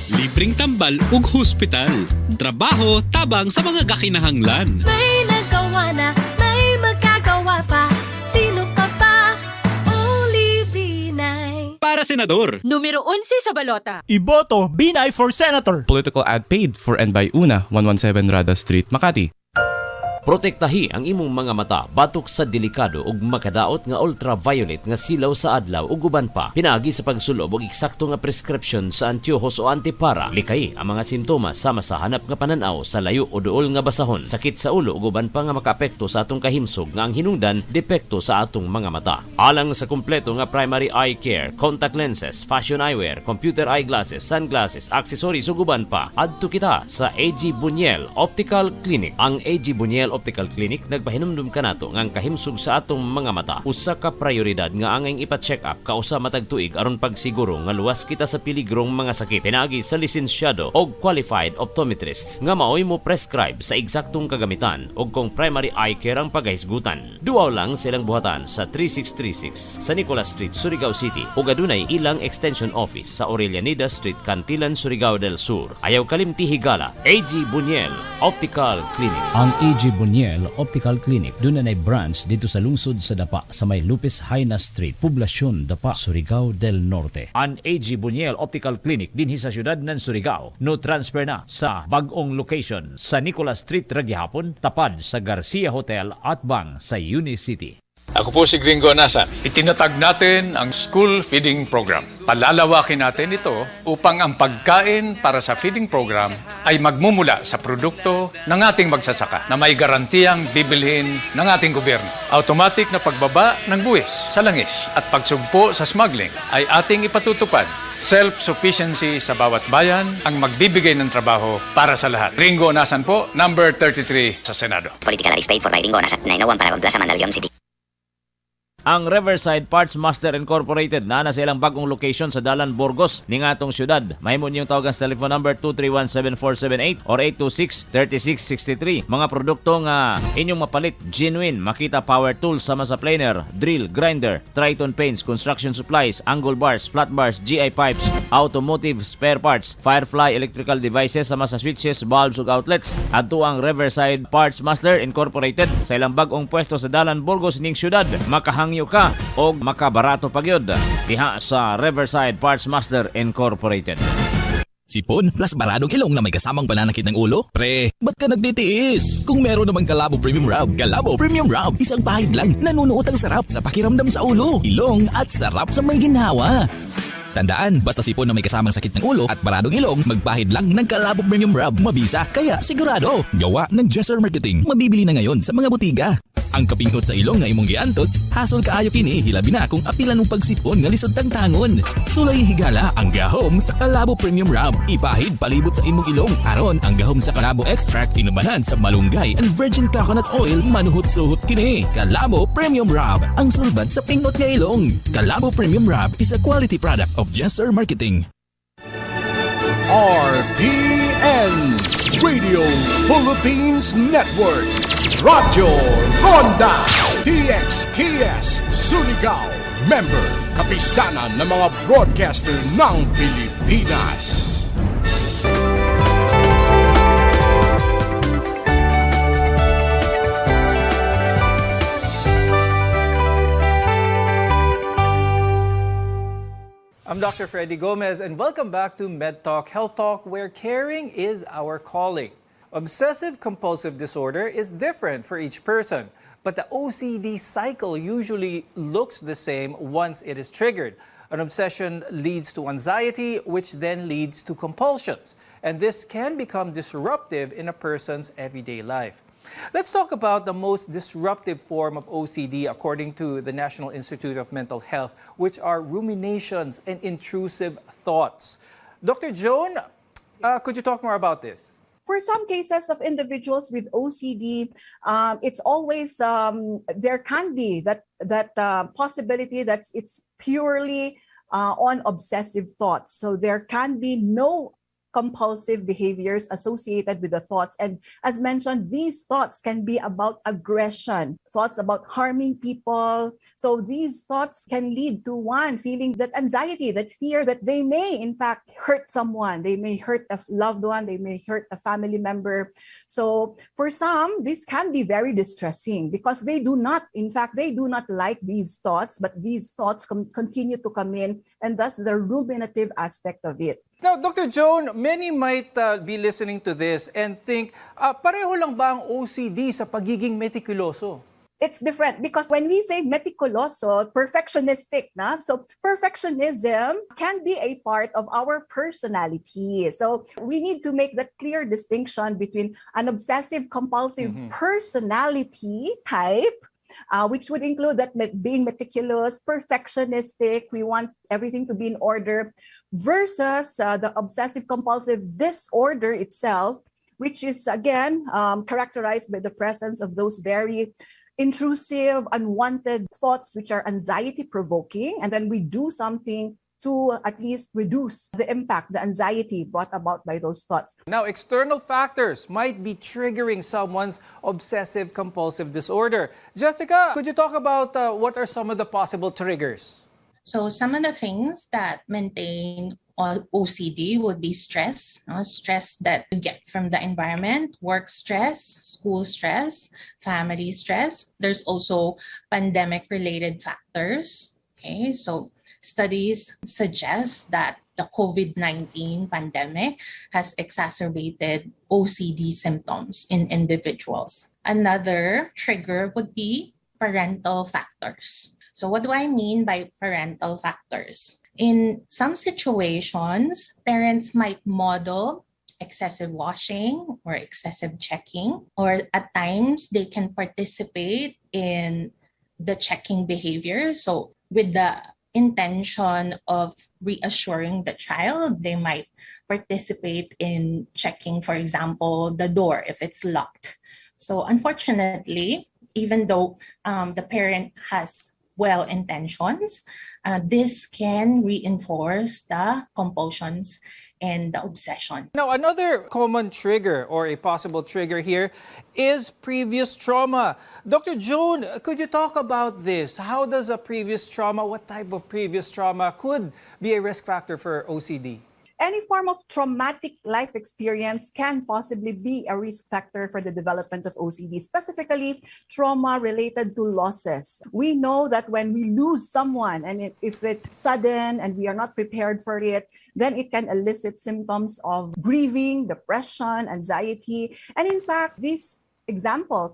Libreng tambal ug hospital. Trabaho tabang sa mga gakinahanglan. May nagawa na, may magkagawa pa. Sino ka pa? Only Binay. Para senador. Numero 11 sa balota. Iboto Binay for Senator. Political ad paid for and by Una, 117 Rada Street, Makati. Protektahi ang imong mga mata batok sa delikado ug makadaot nga ultraviolet nga silaw sa adlaw ug uban pa. Pinaagi sa pagsulob og eksakto nga prescription sa antiyohos o antipara. Likay ang mga sintomas sama sa hanap nga pananaw sa layo o duol nga basahon, sakit sa ulo ug uban pa nga makaapekto sa atong kahimsog nga ang hinungdan depekto sa atong mga mata. Alang sa kumpleto nga primary eye care, contact lenses, fashion eyewear, computer eyeglasses, sunglasses, accessories ug uban pa, adto kita sa AG Buñuel Optical Clinic. Ang AG Buñuel Optical Clinic nagpahinumdum kanato nga ang kahimsog sa atong mga mata usa ka prioridad nga angay ipa-check up kausa matag tuig aron pagsiguro nga luwas kita sa piligrong mga sakit. Pinaagi sa lisensyado og qualified optometrists nga maoy mo prescribe sa eksaktong kagamitan og kung primary eye care ang paghisgutan. Duaw lang silang buhatan sa 3636 sa Nicolas Street, Surigao City ug adunay ilang extension office sa Aurelianida Street, Cantilan, Surigao del Sur. Ayaw kalimti higala. AG Buñuel Optical Clinic. Ang AG Buñuel Optical Clinic doon na branch dito sa lungsod sa Dapa sa may Lupis Haina Street, Poblasyon Dapa, Surigao del Norte. Ang AG Buñuel Optical Clinic dinhi sa syudad ng Surigao no transfer na sa bag-ong location sa Nicolas Street Ragyahapon, tapad sa Garcia Hotel at bang sa Unicity. Ako po si Gringo Nasan. Itinatag natin ang school feeding program. Palalawakin natin ito upang ang pagkain para sa feeding program ay magmumula sa produkto ng ating magsasaka na may garantiyang bibilhin ng ating gobyerno. Automatic na pagbaba ng buwis sa langis at pagsugpo sa smuggling ay ating ipatutupad. Self-sufficiency sa bawat bayan ang magbibigay ng trabaho para sa lahat. Gringo Nasan po, number 33 sa Senado. Political ads paid for by Gringo Nasan, 901 Paragon Plaza, Mandaluyong City. Ang Riverside Parts Master Incorporated na sa ilang bagong location sa Dalan, Burgos ning atong syudad. Mahimo niyong tawagan sa telephone number 231-7478 or 826-3663. Mga produkto nga inyong mapalit, genuine, Makita Power Tools sama sa planer, drill, grinder, Triton paints, construction supplies, angle bars, flat bars, GI pipes, automotive spare parts, Firefly electrical devices sama sa switches, bulbs ug outlets. Adto ang Riverside Parts Master Incorporated sa ilang bagong pwesto sa Dalan, Burgos ning syudad. Makahangyo ka o makabarato pagyod diha sa Riverside Parts Master Incorporated. Sipon plus baradong ilong na may kasamang pananakit ng ulo? Pre, ba't ka nagtitiis? Kung meron namang Calabo Premium Rub. Calabo Premium Rub, isang pahid lang, nanunuot ang sarap sa pakiramdam sa ulo, ilong at sarap sa may ginhawa. Tandaan, basta sipon na may kasamang sakit ng ulo at baradong ilong, magpahid lang ng Kalabo Premium Rub. Mabisa, kaya sigurado. Gawa ng Jesser Marketing. Mabibili na ngayon sa mga butika. Ang kapinghot sa ilong nga imong giantos, hasol kaayo kini, hilabi na kung apilan mong pagsipon nga lisod tang tangon. Sulay higala ang gahom sa Kalabo Premium Rub. Ipahid palibot sa imong ilong aron ang gahom sa Kalabo Extract inubanan sa malunggay and virgin coconut oil manuhot-suhot kini. Kalabo Premium Rub, ang sulbad sa pingot nga ilong. Kalabo Premium Rub is a quality product of Jesser Marketing. RPN Radio Philippines Network, Radyo Ronda DXKS Surigao, member kapisanan ng mga broadcaster ng Pilipinas. I'm Dr. Freddy Gomez, and welcome back to Med Talk Health Talk, where caring is our calling. Obsessive-compulsive disorder is different for each person, but the OCD cycle usually looks the same once it is triggered. An obsession leads to anxiety, which then leads to compulsions, and this can become disruptive in a person's everyday life. Let's talk about the most disruptive form of OCD according to the National Institute of Mental Health, which are ruminations and intrusive thoughts. Dr. Joan, could you talk more about this? For some cases of individuals with OCD, it's always, there can be that possibility that it's purely on obsessive thoughts. So there can be no compulsive behaviors associated with the thoughts. And as mentioned, these thoughts can be about aggression, thoughts about harming people. So these thoughts can lead to one feeling that anxiety, that fear that they may in fact hurt someone. They may hurt a loved one, they may hurt a family member. So for some, this can be very distressing because they do not like these thoughts, but these thoughts continue to come in, and thus the ruminative aspect of it. Now, Dr. Joan, many might be listening to this and think, pareho lang ba ang OCD sa pagiging meticuloso? It's different because when we say meticuloso, perfectionistic, so perfectionism can be a part of our personality. So we need to make that clear distinction between an obsessive-compulsive personality type, which would include that being meticulous, perfectionistic, we want everything to be in order, versus the obsessive-compulsive disorder itself, which is, again, characterized by the presence of those very intrusive, unwanted thoughts, which are anxiety-provoking, and then we do something to at least reduce the impact, the anxiety brought about by those thoughts. Now, external factors might be triggering someone's obsessive-compulsive disorder. Jessica, could you talk about what are some of the possible triggers? So some of the things that maintain OCD would be stress, stress that you get from the environment, work stress, school stress, family stress. There's also pandemic-related factors. Okay, so studies suggest that the COVID-19 pandemic has exacerbated OCD symptoms in individuals. Another trigger would be parental factors. So what do I mean by parental factors? In some situations, parents might model excessive washing or excessive checking, or at times they can participate in the checking behavior. So with the intention of reassuring the child, they might participate in checking, for example, the door if it's locked. So unfortunately, even though the parent has well intentions, this can reinforce the compulsions and the obsession. Now, another common trigger or a possible trigger here is previous trauma. Dr. Joan, could you talk about this? How does a previous trauma, what type of previous trauma could be a risk factor for OCD? Any form of traumatic life experience can possibly be a risk factor for the development of OCD, specifically trauma related to losses. We know that when we lose someone, and if it's sudden and we are not prepared for it, then it can elicit symptoms of grieving, depression, anxiety. And in fact, these example,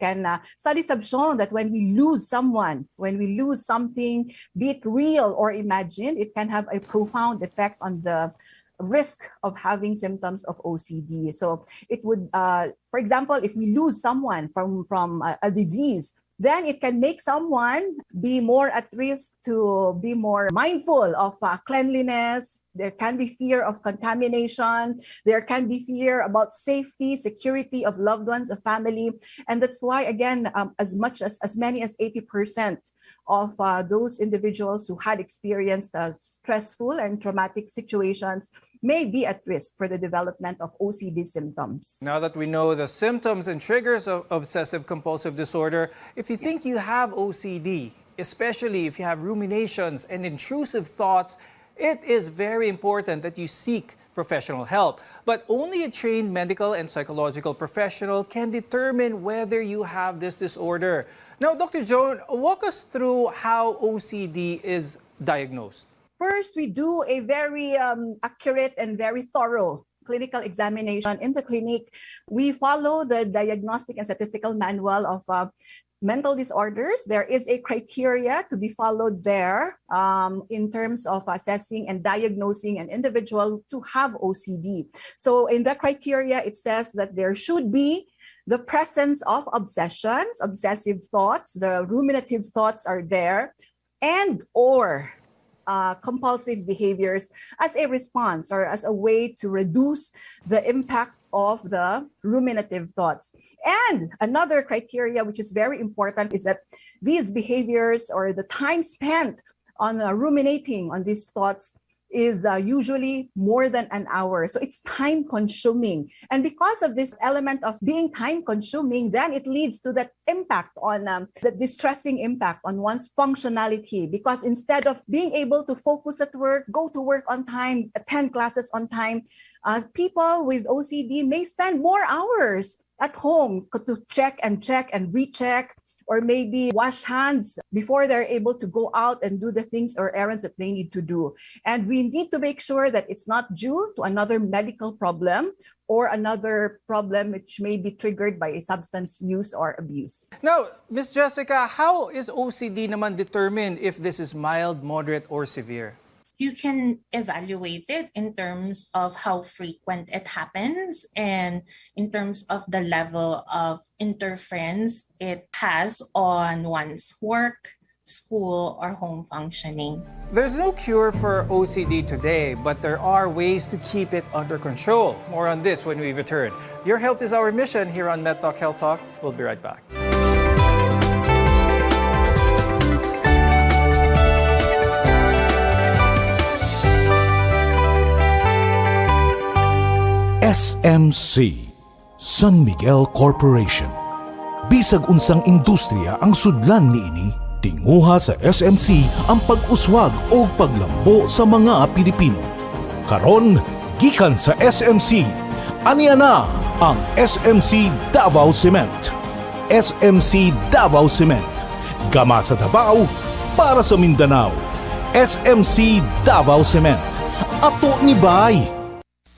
studies have shown that when we lose someone, when we lose something, be it real or imagined, it can have a profound effect on the risk of having symptoms of OCD. So it would, for example, if we lose someone from a disease, then it can make someone be more at risk to be more mindful of cleanliness. There can be fear of contamination. There can be fear about safety, security of loved ones, of family. And that's why, again, as many as 80% of those individuals who had experienced stressful and traumatic situations may be at risk for the development of OCD symptoms. Now that we know the symptoms and triggers of obsessive-compulsive disorder, if you think you have OCD, especially if you have ruminations and intrusive thoughts, it is very important that you seek professional help. But only a trained medical and psychological professional can determine whether you have this disorder. Now, Dr. Joan, walk us through how OCD is diagnosed. First, we do a very accurate and very thorough clinical examination in the clinic. We follow the Diagnostic and Statistical Manual of Mental Disorders. There is a criteria to be followed there in terms of assessing and diagnosing an individual to have OCD. So in the criteria, it says that there should be the presence of obsessions, obsessive thoughts, the ruminative thoughts are there, and or compulsive behaviors as a response or as a way to reduce the impact of the ruminative thoughts. And another criteria which is very important is that these behaviors or the time spent on ruminating on these thoughts is usually more than an hour. So it's time consuming. And because of this element of being time consuming, then it leads to that impact on the distressing impact on one's functionality. Because instead of being able to focus at work, go to work on time, attend classes on time, people with OCD may spend more hours at home to check and recheck, or maybe wash hands before they're able to go out and do the things or errands that they need to do. And we need to make sure that it's not due to another medical problem or another problem which may be triggered by a substance use or abuse. Now, Ms. Jessica, how is OCD naman determined if this is mild, moderate, or severe? You can evaluate it in terms of how frequent it happens and in terms of the level of interference it has on one's work, school, or home functioning. There's no cure for OCD today, but there are ways to keep it under control. More on this when we return. Your health is our mission here on MedTalk Health Talk. We'll be right back. SMC, San Miguel Corporation. Bisag unsang industriya ang sudlan niini, tinguha sa SMC ang pag-uswag o paglambo sa mga Pilipino. Karon, gikan sa SMC, aniya na ang SMC Davao Cement. SMC Davao Cement, gama sa Davao para sa Mindanao. SMC Davao Cement, ato ni Bay.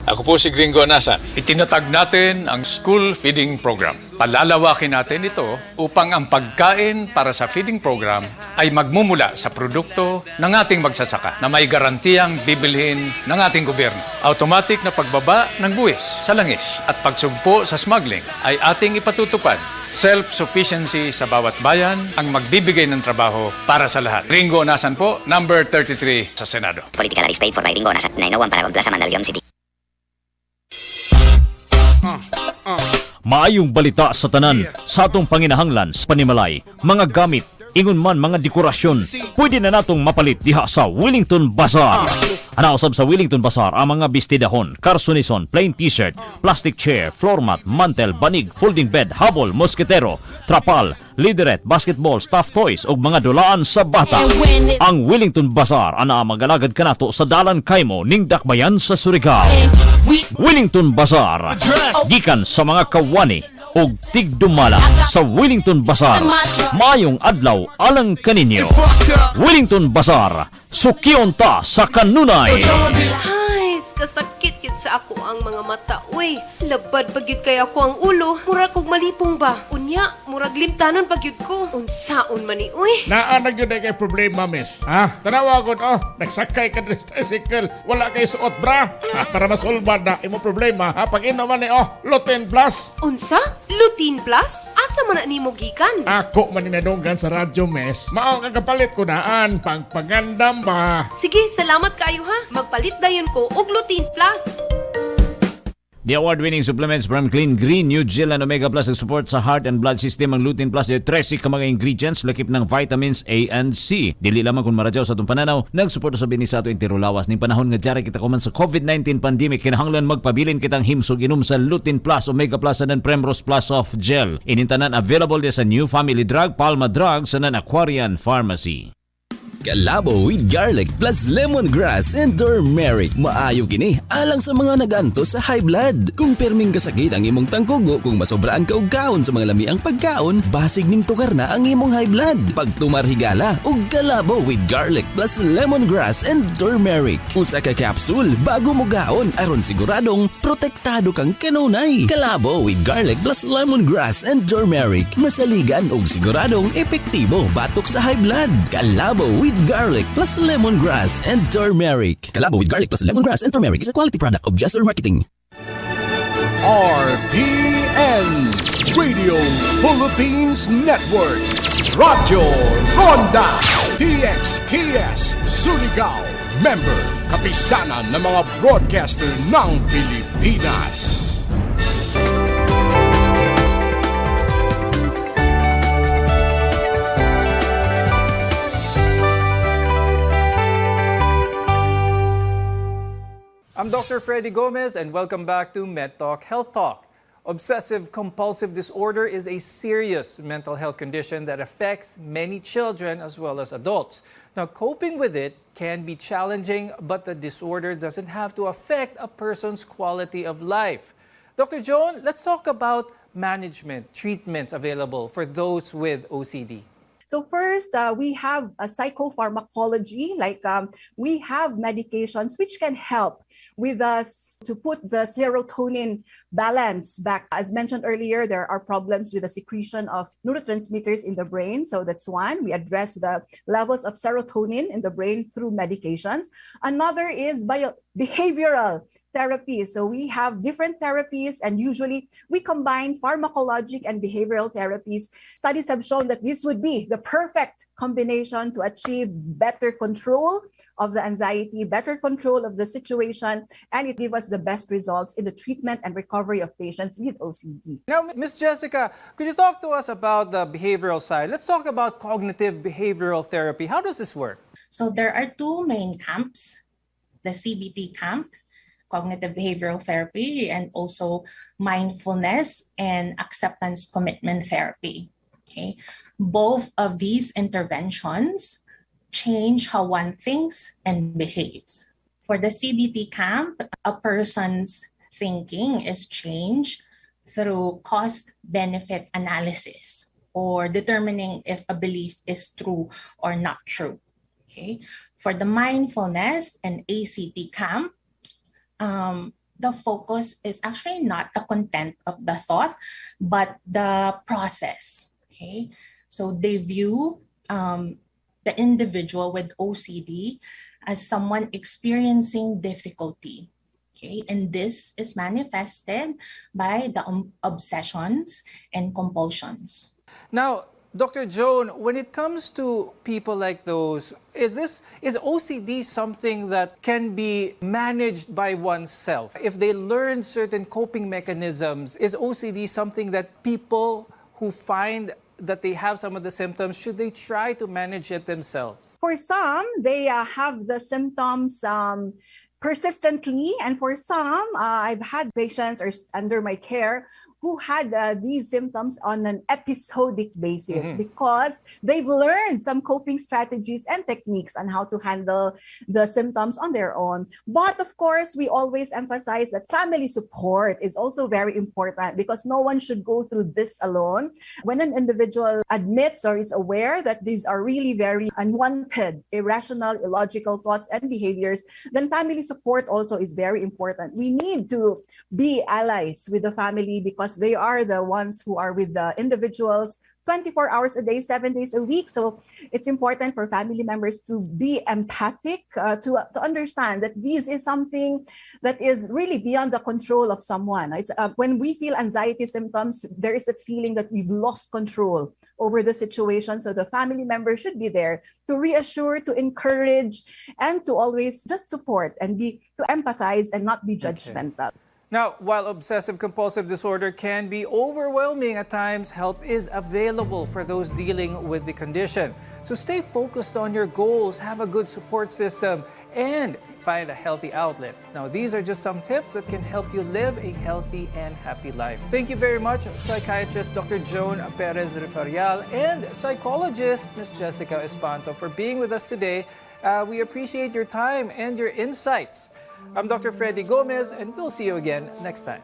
Ako po si Gringo Nasan. Itinatag natin ang school feeding program. Palalawakin natin ito upang ang pagkain para sa feeding program ay magmumula sa produkto ng ating magsasaka na may garantiyang bibilhin ng ating gobyerno. Automatic na pagbaba ng buwis sa langis at pagsugpo sa smuggling ay ating ipatutupad. Self-sufficiency sa bawat bayan ang magbibigay ng trabaho para sa lahat. Gringo Nasan po, number 33 sa Senado. Political is paid for by Ringo Nasan, 901 Paragon Plaza, Mandaluyong City. Maayong balita sa tanan sa atong panginahanglan sa panimalay, mga gamit, ingon man mga dekorasyon, pwede na natong mapalit diha sa Wellington Bazaar. Anausab sa Wellington Bazaar ang mga bestidahon, karsunison, plain t-shirt, plastic chair, floor mat, mantel, banig, folding bed, habol, mosketero, trapal, lideret, basketball, stuffed toys ug mga dulaan sa bata. Ang Wellington Bazaar ana magalagad kanato sa Dalan Kaimo ning Dakbayan sa Surigao. Wellington Bazaar, gikan sa mga kawani ug tigdumala sa Wellington Bazaar. Mayong adlaw alang kaninyo. Wellington Bazaar, sukiyon ta sa kanunay. Ay, kasakit yun sa ako ang mga mata. Uy, labad pagyud kay ako ang ulo. Murag kog malipong ba? Unya, murag limtanon pagyud ko. Unsaon man ni uy? Naa na gyud kay problema, miss. Ha? Tanawa gud nagsakay ka sa tricycle, wala kay suot bra. Para masolba na imo problema. Pag inom man ni Lutein Plus. Unsa? Lutein Plus? Asa man na nimo gikan? Ako man ninadunggan sa radyo, miss. Mao ang kapalit ko naan pang pagandam ba. Sige, salamat kayo ha. Magpalit dayon ko og Lutein Plus. The award-winning supplements from Clean Green, New Zealand Omega Plus support sa heart and blood system. Ang Lutein Plus ay 13 ka mga ingredients lakip ng vitamins A and C. Dili lamang kung maradyaw sa atong pananaw, nagsuporta sa bini sa ato intirulawas ning panahon nga jara kita kuman sa COVID-19 pandemic. Kinahanglan magpabilin kitang himsog inom sa Lutein Plus, Omega Plus and Primrose Plus Soft Gel. Inintanan available dia sa New Family Drug, Palma Drug sa Aquarian Pharmacy. Kalabo with garlic plus lemongrass and turmeric. Maayo kini alang sa mga nagantos sa high blood. Kung perming kasakit ang imong tangkugo, kung masobraan ka og kaon sa mga lami ang pagkaon, basig ning tukar na ang imong high blood. Pagtumar higala og kalabo with garlic plus lemongrass and turmeric. Usa ka capsule bago mo gaon aron siguradong protektado kang kanunay. Kalabo with garlic plus lemongrass and turmeric. Masaligan og siguradong epektibo batok sa high blood. Kalabo with garlic plus lemongrass and turmeric. Kalabo with garlic plus lemongrass and turmeric is a quality product of Jesser Marketing. RPN Radio Philippines Network. Radyo Ronda DXKS Surigao. Member, kapisanan ng mga broadcaster ng Pilipinas. I'm Dr. Freddy Gomez and welcome back to Med Talk Health Talk. Obsessive compulsive disorder is a serious mental health condition that affects many children as well as adults. Now, coping with it can be challenging, but the disorder doesn't have to affect a person's quality of life. Dr. Joan, let's talk about management, treatments available for those with OCD. So first, we have a psychopharmacology, we have medications which can help with us to put the serotonin balance back. As mentioned earlier, there are problems with the secretion of neurotransmitters in the brain. So that's one. We address the levels of serotonin in the brain through medications. Another is behavioral therapy. So we have different therapies, and usually we combine pharmacologic and behavioral therapies. Studies have shown that this would be the perfect combination to achieve better control of the anxiety, better control of the situation, and it gives us the best results in the treatment and recovery of patients with OCD. Now, Ms. Jessica, could you talk to us about the behavioral side? Let's talk about cognitive behavioral therapy. How does this work? So there are two main camps, the CBT camp, cognitive behavioral therapy, and also mindfulness and acceptance commitment therapy. Okay, both of these interventions change how one thinks and behaves. For the CBT camp, a person's thinking is changed through cost-benefit analysis or determining if a belief is true or not true. Okay. For the mindfulness and ACT camp, the focus is actually not the content of the thought, but the process. Okay. So they view the individual with OCD as someone experiencing difficulty. Okay, and this is manifested by the obsessions and compulsions. Now, Dr. Joan, when it comes to people like those, is OCD something that can be managed by oneself? If they learn certain coping mechanisms, is OCD something that people who find that they have some of the symptoms, should they try to manage it themselves? For some, they have the symptoms persistently, and for some, I've had patients under my care who had these symptoms on an episodic basis because they've learned some coping strategies and techniques on how to handle the symptoms on their own. But of course, we always emphasize that family support is also very important because no one should go through this alone. When an individual admits or is aware that these are really very unwanted, irrational, illogical thoughts and behaviors, then family support also is very important. We need to be allies with the family because they are the ones who are with the individuals 24 hours a day, 7 days a week. So it's important for family members to be empathic, to understand that this is something that is really beyond the control of someone. It's when we feel anxiety symptoms, there is a feeling that we've lost control over the situation. So the family member should be there to reassure, to encourage, and to always just support and to empathize and not be judgmental. Now, while obsessive-compulsive disorder can be overwhelming at times, help is available for those dealing with the condition. So stay focused on your goals, have a good support system, and find a healthy outlet. Now, these are just some tips that can help you live a healthy and happy life. Thank you very much, psychiatrist Dr. Joan Perez Refarial and psychologist Ms. Jessica Espanto for being with us today. We appreciate your time and your insights. I'm Dr. Freddy Gomez, and we'll see you again next time.